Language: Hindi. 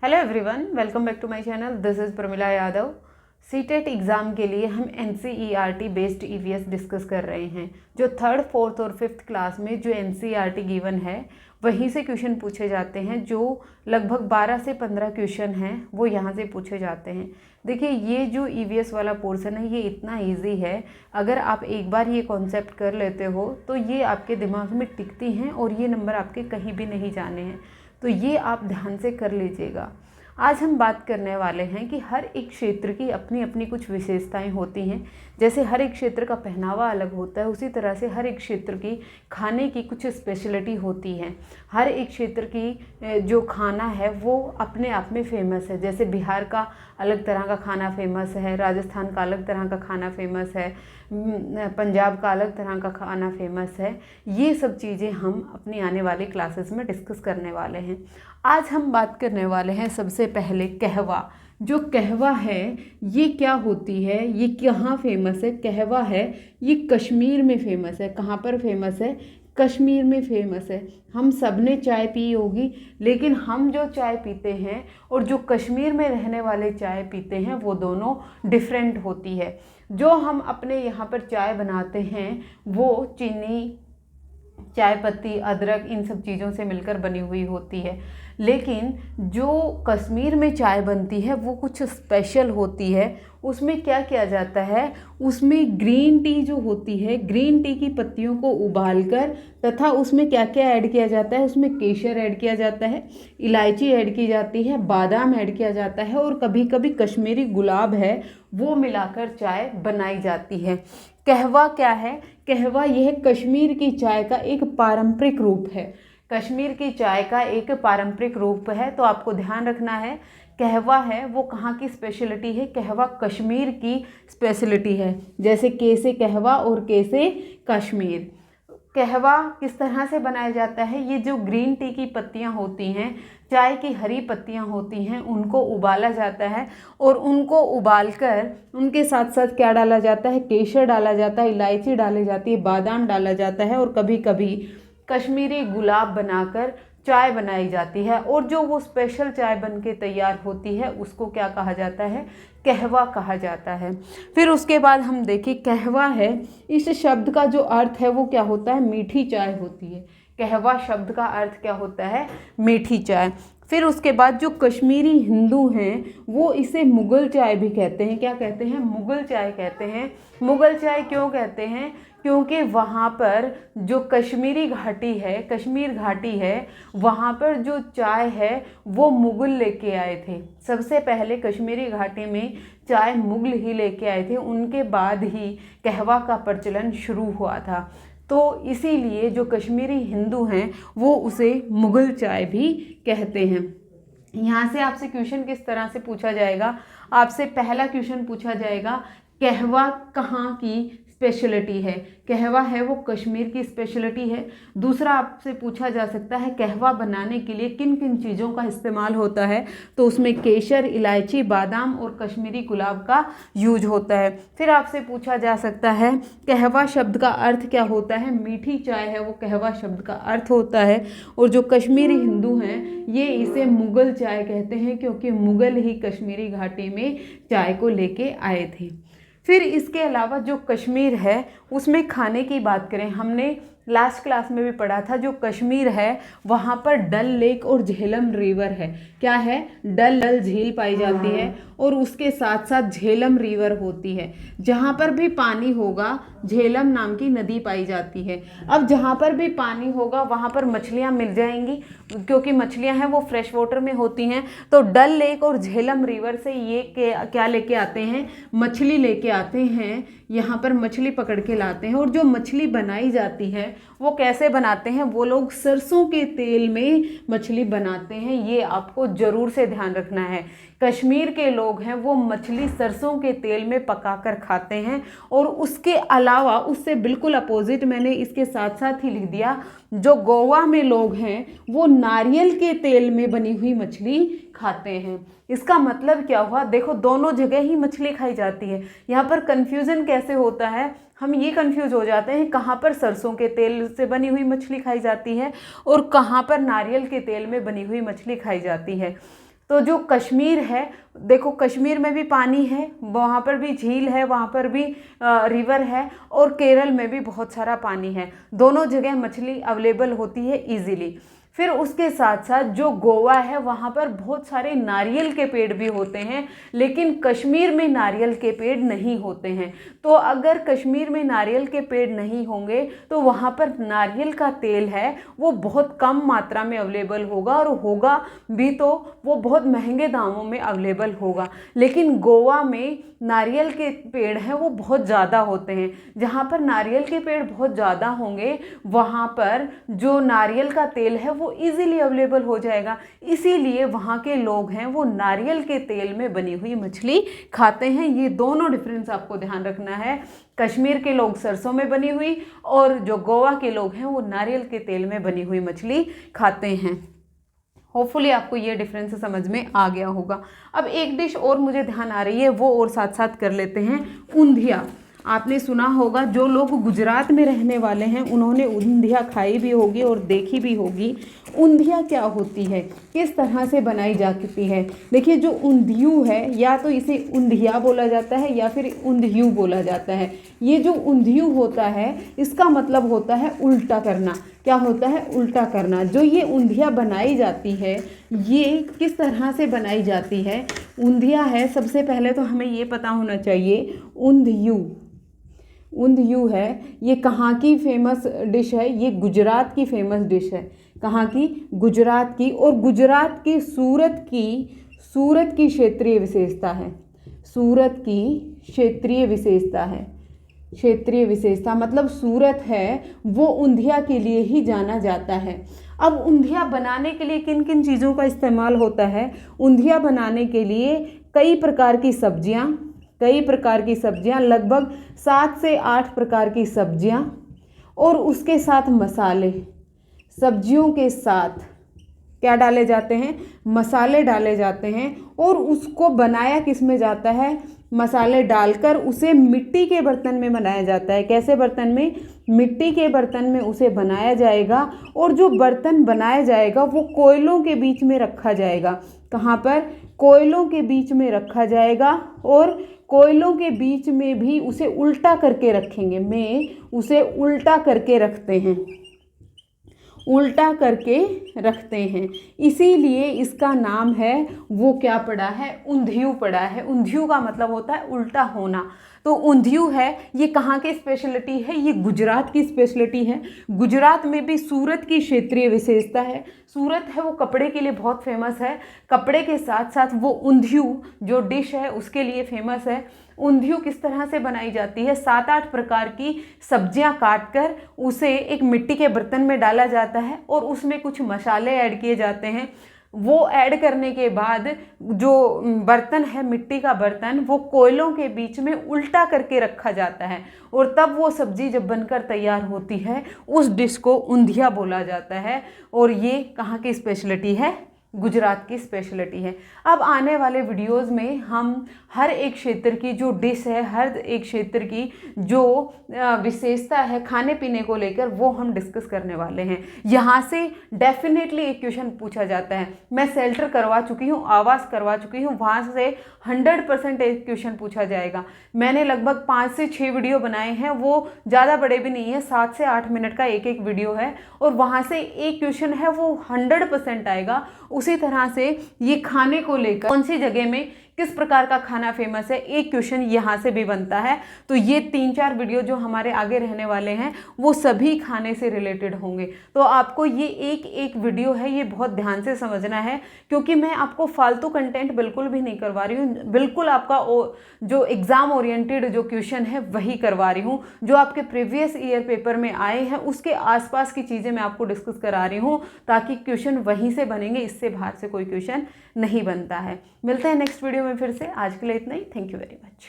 Hello everyone, welcome back to my channel. This is Pramila Yadav. CTET exam के लिए हम एनसीईआरटी बेस्ड ईवीएस डिस्कस कर रहे हैं। जो थर्ड, फोर्थ और फिफ्थ क्लास में जो एनसीईआरटी गिवन है वहीं से क्वेश्चन पूछे जाते हैं। जो लगभग 12 से 15 क्वेश्चन हैं वो यहाँ से पूछे जाते हैं। देखिए, ये जो ईवीएस वाला पोर्शन है ये इतना इजी है। अगर आप एक बार ये कॉन्सेप्ट कर लेते हो तो ये आपके दिमाग में टिकती हैं और ये नंबर आपके कहीं भी नहीं जाने हैं। तो ये आप ध्यान से कर लीजिएगा। आज हम बात करने वाले हैं कि हर एक क्षेत्र की अपनी अपनी कुछ विशेषताएं होती हैं। जैसे हर एक क्षेत्र का पहनावा अलग होता है, उसी तरह से हर एक क्षेत्र की खाने की कुछ स्पेशलिटी होती है। हर एक क्षेत्र की जो खाना है वो अपने आप में फेमस है। जैसे बिहार का अलग तरह का खाना फेमस है, राजस्थान का अलग तरह का खाना फेमस है, पंजाब का अलग तरह का खाना फेमस है। ये सब चीज़ें हम अपनी आने वाली क्लासेस में डिस्कस करने वाले हैं। आज हम बात करने वाले हैं सबसे पहले कहवा। जो कहवा है ये क्या होती है, ये कहाँ फेमस है? कहवा है ये कश्मीर में फेमस है। कहाँ पर फेमस है? कश्मीर में फेमस है। हम सब ने चाय पी होगी, लेकिन हम जो चाय पीते हैं और जो कश्मीर में रहने वाले चाय पीते हैं वो दोनों डिफरेंट होती है। जो हम अपने यहाँ पर चाय बनाते हैं वो चीनी, चाय पत्ती, अदरक, इन सब चीज़ों से मिलकर बनी हुई होती है। लेकिन जो कश्मीर में चाय बनती है वो कुछ स्पेशल होती है। उसमें क्या किया जाता है? उसमें ग्रीन टी जो होती है, ग्रीन टी की पत्तियों को उबालकर तथा उसमें क्या क्या ऐड किया जाता है? उसमें केसर ऐड किया जाता है, इलायची ऐड की जाती है, बादाम ऐड किया जाता है और कभी कभी कश्मीरी गुलाब है वो मिलाकर चाय बनाई जाती है। कहवा क्या है? कहवा यह कश्मीर की चाय का एक पारंपरिक रूप है। कश्मीर की चाय का एक पारंपरिक रूप है। तो आपको ध्यान रखना है, कहवा है वो कहाँ की स्पेशलिटी है? कहवा कश्मीर की स्पेशलिटी है। जैसे के से कहवा और के से कश्मीर। कहवा किस तरह से बनाया जाता है? ये जो ग्रीन टी की पत्तियां होती हैं, चाय की हरी पत्तियां होती हैं, उनको उबाला जाता है और उनको उबालकर उनके साथ साथ क्या डाला जाता है? केसर डाला जाता है, इलायची डाली जाती है, बादाम डाला जाता है और कभी कभी कश्मीरी गुलाब बनाकर चाय बनाई जाती है। और जो वो स्पेशल चाय बनके तैयार होती है उसको क्या कहा जाता है? कहवा कहा जाता है। फिर उसके बाद हम देखें, कहवा है इस शब्द का जो अर्थ है वो क्या होता है? मीठी चाय होती है। कहवा शब्द का अर्थ क्या होता है? मीठी चाय। फिर उसके बाद जो कश्मीरी हिंदू हैं वो इसे मुगल चाय भी कहते हैं। क्या कहते हैं? मुगल चाय कहते हैं। मुगल चाय क्यों कहते हैं? क्योंकि वहाँ पर जो कश्मीरी घाटी है, कश्मीर घाटी है, वहाँ पर जो चाय है वो मुगल लेके आए थे। सबसे पहले कश्मीरी घाटी में चाय मुगल ही लेके आए थे, उनके बाद ही कहवा का प्रचलन शुरू हुआ था। तो इसीलिए जो कश्मीरी हिंदू हैं वो उसे मुगल चाय भी कहते हैं। यहाँ से आपसे क्वेश्चन किस तरह से पूछा जाएगा? आपसे पहला क्वेश्चन पूछा जाएगा, कहवा कहाँ की स्पेशलिटी है? कहवा है वो कश्मीर की स्पेशलिटी है। दूसरा आपसे पूछा जा सकता है, कहवा बनाने के लिए किन किन चीज़ों का इस्तेमाल होता है? तो उसमें केसर, इलायची, बादाम और कश्मीरी गुलाब का यूज होता है। फिर आपसे पूछा जा सकता है, कहवा शब्द का अर्थ क्या होता है? मीठी चाय है वो कहवा शब्द का अर्थ होता है। और जो कश्मीरी हिंदू हैं ये इसे मुगल चाय कहते हैं क्योंकि मुगल ही कश्मीरी घाटी में चाय को लेके आए थे। फिर इसके अलावा जो कश्मीर है उसमें खाने की बात करें, हमने लास्ट क्लास में भी पढ़ा था, जो कश्मीर है वहाँ पर डल लेक और झेलम रिवर है। क्या है? डल झील पाई जाती है और उसके साथ साथ झेलम रिवर होती है। जहाँ पर भी पानी होगा झेलम नाम की नदी पाई जाती है। अब जहाँ पर भी पानी होगा वहाँ पर मछलियाँ मिल जाएंगी क्योंकि मछलियाँ हैं वो फ्रेश वाटर में होती हैं। तो डल लेक और झेलम रिवर से ये क्या लेके आते हैं? मछली लेके आते हैं। यहाँ पर मछली पकड़ के लाते हैं और जो मछली बनाई जाती है वो कैसे बनाते हैं? वो लोग सरसों के तेल में मछली बनाते हैं। ये आपको ज़रूर से ध्यान रखना है। कश्मीर के लोग हैं वो मछली सरसों के तेल में पकाकर खाते हैं। और उसके अलावा उससे बिल्कुल अपोजिट मैंने इसके साथ साथ ही लिख दिया, जो गोवा में लोग हैं वो नारियल के तेल में बनी हुई मछली खाते हैं। इसका मतलब क्या हुआ? देखो, दोनों जगह ही मछली खाई जाती है। यहाँ पर कन्फ्यूज़न कैसे होता है? हम ये कंफ्यूज हो जाते हैं कहाँ पर सरसों के तेल से बनी हुई मछली खाई जाती है और कहाँ पर नारियल के तेल में बनी हुई मछली खाई जाती है। तो जो कश्मीर है, देखो कश्मीर में भी पानी है, वहाँ पर भी झील है, वहाँ पर भी रिवर है, और केरल में भी बहुत सारा पानी है। दोनों जगह मछली अवेलेबल होती है इजीली। फिर उसके साथ साथ जो गोवा है वहाँ पर बहुत सारे नारियल के पेड़ भी होते हैं, लेकिन कश्मीर में नारियल के पेड़ नहीं होते हैं। तो अगर कश्मीर में नारियल के पेड़ नहीं होंगे तो वहाँ पर नारियल का तेल है वो बहुत कम मात्रा में अवेलेबल होगा, और होगा भी तो वो बहुत महंगे दामों में अवेलेबल होगा। लेकिन गोवा में नारियल के पेड़ हैं वो बहुत ज़्यादा होते हैं। जहाँ पर नारियल के पेड़ बहुत ज़्यादा होंगे वहाँ पर जो नारियल का तेल है वो इजीली अवेलेबल हो जाएगा। इसीलिए वहाँ के लोग हैं वो नारियल के तेल में बनी हुई मछली खाते हैं। ये दोनों डिफरेंस आपको ध्यान रखना है। कश्मीर के लोग सरसों में बनी हुई, और जो गोवा के लोग हैं वो नारियल के तेल में बनी हुई मछली खाते हैं। होपफुली आपको ये डिफरेंस समझ में आ गया होगा। अब एक डिश और मुझे ध्यान आ रही है, वो और साथ साथ कर लेते हैं। ऊंधिया, आपने सुना होगा, जो लोग गुजरात में रहने वाले हैं उन्होंने ऊंधिया खाई भी होगी और देखी भी होगी। ऊंधिया क्या होती है, किस तरह से बनाई जाती है। देखिए जो ऊंधियू है, या तो इसे ऊंधिया बोला जाता है या फिर ऊंधियू बोला जाता है। ये जो ऊंधियू होता है इसका मतलब होता है उल्टा करना। क्या होता है? उल्टा करना। जो ये ऊंधिया बनाई जाती है ये किस तरह से बनाई जाती है? ऊंधिया है, सबसे पहले तो हमें ये पता होना चाहिए ऊंधियू है ये कहाँ की फेमस डिश है? ये गुजरात की फेमस डिश है। कहाँ की? गुजरात की। और गुजरात की सूरत की क्षेत्रीय विशेषता है। सूरत की क्षेत्रीय विशेषता है। क्षेत्रीय विशेषता मतलब सूरत है वो ऊंधिया के लिए ही जाना जाता है। अब ऊंधिया बनाने के लिए किन किन चीज़ों का इस्तेमाल होता है? ऊंधिया बनाने के लिए कई प्रकार की सब्जियां, लगभग 7 से 8 प्रकार की सब्जियां, और उसके साथ मसाले। सब्जियों के साथ क्या डाले जाते हैं? मसाले डाले जाते हैं। और उसको बनाया किस में जाता है? मसाले डालकर उसे मिट्टी के बर्तन में बनाया जाता है। कैसे बर्तन में? मिट्टी के बर्तन में उसे बनाया जाएगा। और जो बर्तन बनाया जाएगा वो कोयलों के बीच में रखा जाएगा। कहाँ पर? कोयलों के बीच में रखा जाएगा। और कोयलों के बीच में भी उसे उल्टा करके रखेंगे। उसे उल्टा करके रखते हैं। इसीलिए इसका नाम है वो क्या पड़ा है? ऊंधियू पड़ा है। ऊंधियू का मतलब होता है उल्टा होना। तो ऊंधियू है ये कहाँ की स्पेशलिटी है? ये गुजरात की स्पेशलिटी है। गुजरात में भी सूरत की क्षेत्रीय विशेषता है। सूरत है वो कपड़े के लिए बहुत फेमस है। कपड़े के साथ साथ वो ऊंधियू जो डिश है उसके लिए फेमस है। ऊंधियू किस तरह से बनाई जाती है? 7-8 प्रकार की सब्जियां काटकर उसे एक मिट्टी के बर्तन में डाला जाता है और उसमें कुछ मसाले ऐड किए जाते हैं। वो ऐड करने के बाद जो बर्तन है, मिट्टी का बर्तन, वो कोयलों के बीच में उल्टा करके रखा जाता है। और तब वो सब्जी जब बनकर तैयार होती है उस डिश को ऊंधिया बोला जाता है। और ये कहाँ की स्पेशलिटी है? गुजरात की स्पेशलिटी है। अब आने वाले वीडियोस में हम हर एक क्षेत्र की जो डिश है, हर एक क्षेत्र की जो विशेषता है खाने पीने को लेकर, वो हम डिस्कस करने वाले हैं। यहाँ से डेफिनेटली एक क्वेश्चन पूछा जाता है। मैं सेल्टर करवा चुकी हूँ, आवास करवा चुकी हूँ, वहाँ से 100% एक क्वेश्चन पूछा जाएगा। मैंने लगभग 5 से 6 वीडियो बनाए हैं, वो ज़्यादा बड़े भी नहीं है, 7 से 8 मिनट का एक एक वीडियो है, और वहाँ से एक क्वेश्चन है वो 100% आएगा। उसी तरह से ये खाने को लेकर कौन सी जगह में किस प्रकार का खाना फेमस है, एक क्वेश्चन यहाँ से भी बनता है। तो ये 3-4 वीडियो जो हमारे आगे रहने वाले हैं वो सभी खाने से रिलेटेड होंगे। तो आपको ये एक एक वीडियो है ये बहुत ध्यान से समझना है, क्योंकि मैं आपको फालतू कंटेंट बिल्कुल भी नहीं करवा रही हूँ। बिल्कुल आपका जो एग्ज़ाम ओरिएंटेड जो क्वेश्चन है वही करवा रही हूँ। जो आपके प्रीवियस ईयर पेपर में आए हैं उसके आसपास की चीज़ें मैं आपको डिस्कस करा रही हूँ, ताकि क्वेश्चन वहीं से बनेंगे, इससे बाहर से कोई क्वेश्चन नहीं बनता है। मिलते हैं नेक्स्ट वीडियो में फिर से। आज के लिए इतना ही। Thank you very much.